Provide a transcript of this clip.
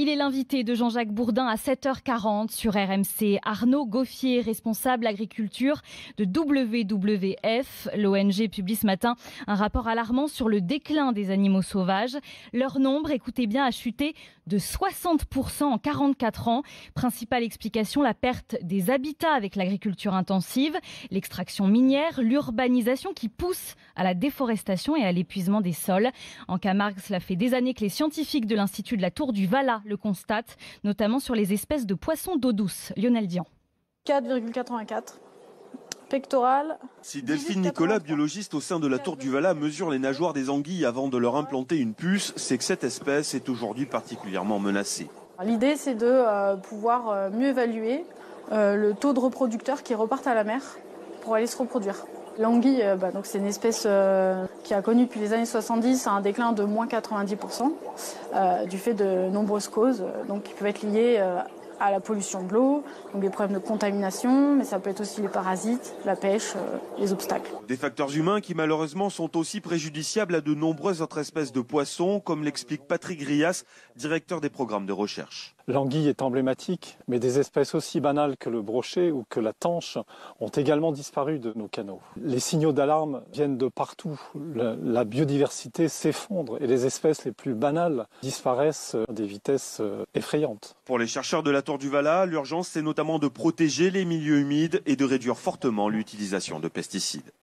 Il est l'invité de Jean-Jacques Bourdin à 7h40 sur RMC. Arnaud Gauffier, responsable agriculture de WWF. L'ONG publie ce matin un rapport alarmant sur le déclin des animaux sauvages. Leur nombre, écoutez bien, a chuté de 60% en 44 ans. Principale explication, la perte des habitats avec l'agriculture intensive, l'extraction minière, l'urbanisation qui pousse à la déforestation et à l'épuisement des sols. En Camargue, cela fait des années que les scientifiques de l'Institut de la Tour du Valat le constatent, notamment sur les espèces de poissons d'eau douce. Lionel Dian. 4,84. Pectoral. Si Delphine Nicolas, biologiste au sein de la Tour du Valat, mesure les nageoires des anguilles avant de leur implanter une puce, c'est que cette espèce est aujourd'hui particulièrement menacée. L'idée, c'est de pouvoir mieux évaluer le taux de reproducteurs qui repartent à la mer pour aller se reproduire. L'anguille, donc c'est une espèce qui a connu depuis les années 70 un déclin de moins 90% du fait de nombreuses causes, donc qui peuvent être liées à la pollution de l'eau, donc des problèmes de contamination, mais ça peut être aussi les parasites, la pêche, les obstacles. Des facteurs humains qui malheureusement sont aussi préjudiciables à de nombreuses autres espèces de poissons, comme l'explique Patrick Grias, directeur des programmes de recherche. L'anguille est emblématique, mais des espèces aussi banales que le brochet ou que la tanche ont également disparu de nos canaux. Les signaux d'alarme viennent de partout. La biodiversité s'effondre et les espèces les plus banales disparaissent à des vitesses effrayantes. Pour les chercheurs de la Tour du Valat, l'urgence c'est notamment de protéger les milieux humides et de réduire fortement l'utilisation de pesticides.